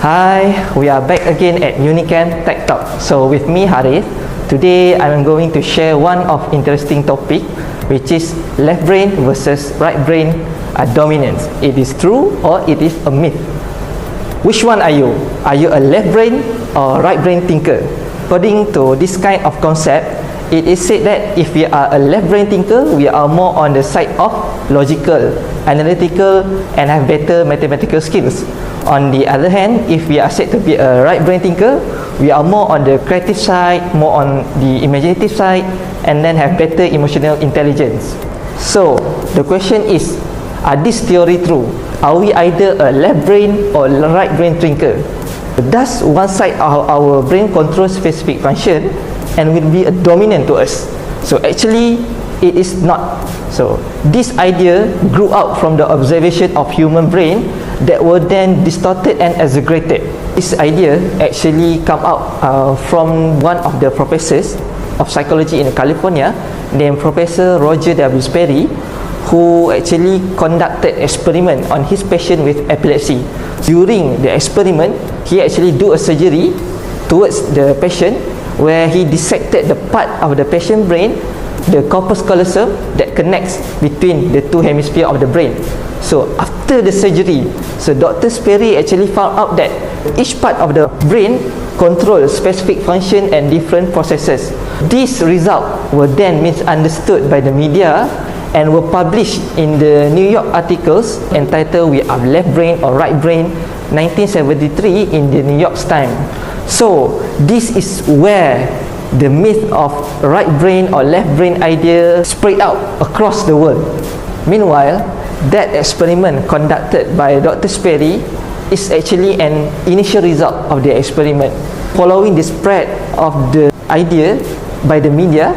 Hi, we are back again at Unicam Tech Talk. So with me Harith, today I'm going to share one of interesting topic, which is left brain versus right brain dominance. It is true or it is a myth? Which one are you? Are you a left brain or right brain thinker? According to this kind of concept, it is said that if we are a left brain thinker, we are more on the side of logical, analytical, and have better mathematical skills. On the other hand, if we are said to be a right brain thinker, we are more on the creative side, more on the imaginative side, and then have better emotional intelligence. So the question is, are this theory true? Are we either a left brain or right brain thinker? Does one side of our brain control specific function and will be a dominant to us? So actually it is not. So this idea grew out from the observation of human brain that were then distorted and exaggerated. This idea actually come out from one of the professors of psychology in California named Professor Roger W. Sperry, who actually conducted experiment on his patient with epilepsy. During the experiment, he actually do a surgery towards the patient where he dissected the part of the patient brain, the corpus callosum, that connects between the two hemispheres of the brain. So after the surgery, so Dr. Sperry actually found out that each part of the brain controls specific function and different processes. These results were then misunderstood by the media and were published in the New York articles entitled "We Are Left Brain or Right Brain" 1973 in the New York Times. So this is where the myth of right brain or left brain idea spread out across the world. Meanwhile, that experiment conducted by Dr. Sperry is actually an initial result of the experiment. Following the spread of the idea by the media,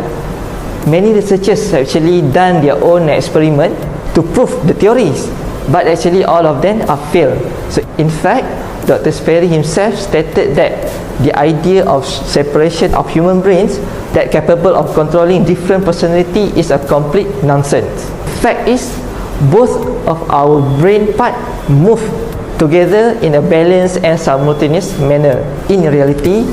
many researchers have actually done their own experiment to prove the theories, but actually all of them are failed. So in fact, Dr. Sperry himself stated that the idea of separation of human brains that capable of controlling different personality is a complete nonsense. Fact is, both of our brain part move together in a balanced and simultaneous manner. In reality,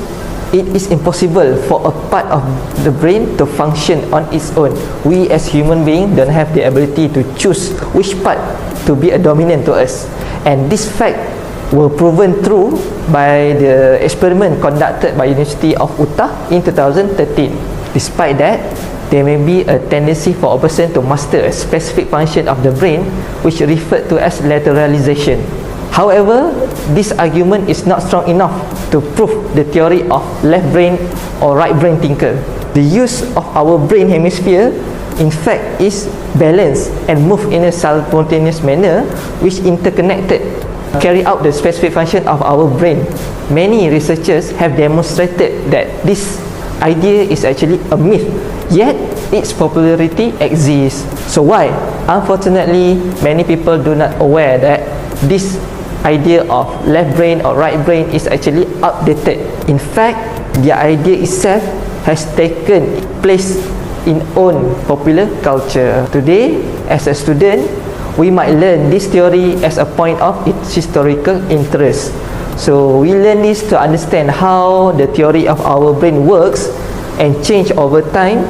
it is impossible for a part of the brain to function on its own. We as human beings don't have the ability to choose which part to be a dominant to us, and this fact were proven true by the experiment conducted by University of Utah in 2013. Despite that, there may be a tendency for a person to master a specific function of the brain, which referred to as lateralization. However, this argument is not strong enough to prove the theory of left brain or right brain thinker. The use of our brain hemisphere in fact is balanced and move in a simultaneous manner, which interconnected carry out the specific function of our brain. Many researchers have demonstrated that this idea is actually a myth, yet its popularity exists. So why? Unfortunately, many people do not aware that this idea of left brain or right brain is actually outdated. In fact, the idea itself has taken place in own popular culture. Today, as a student, we might learn this theory as a point of its historical interest. So we learn this to understand how the theory of our brain works and change over time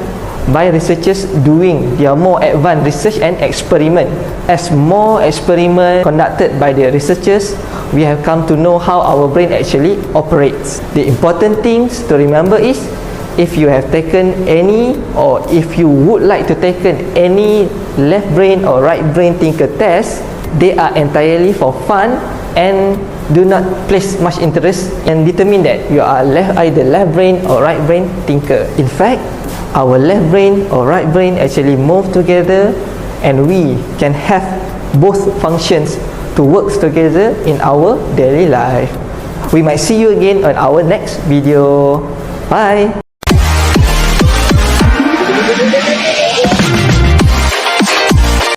by researchers doing their more advanced research and experiment. As more experiment conducted by the researchers, we have come to know how our brain actually operates. The important things to remember is, if you have taken any, or if you would like to take any left brain or right brain thinker test, they are entirely for fun and do not place much interest and determine that you are either left brain or right brain thinker. In fact, our left brain or right brain actually move together, and we can have both functions to work together in our daily life. We might see you again on our next video. Bye.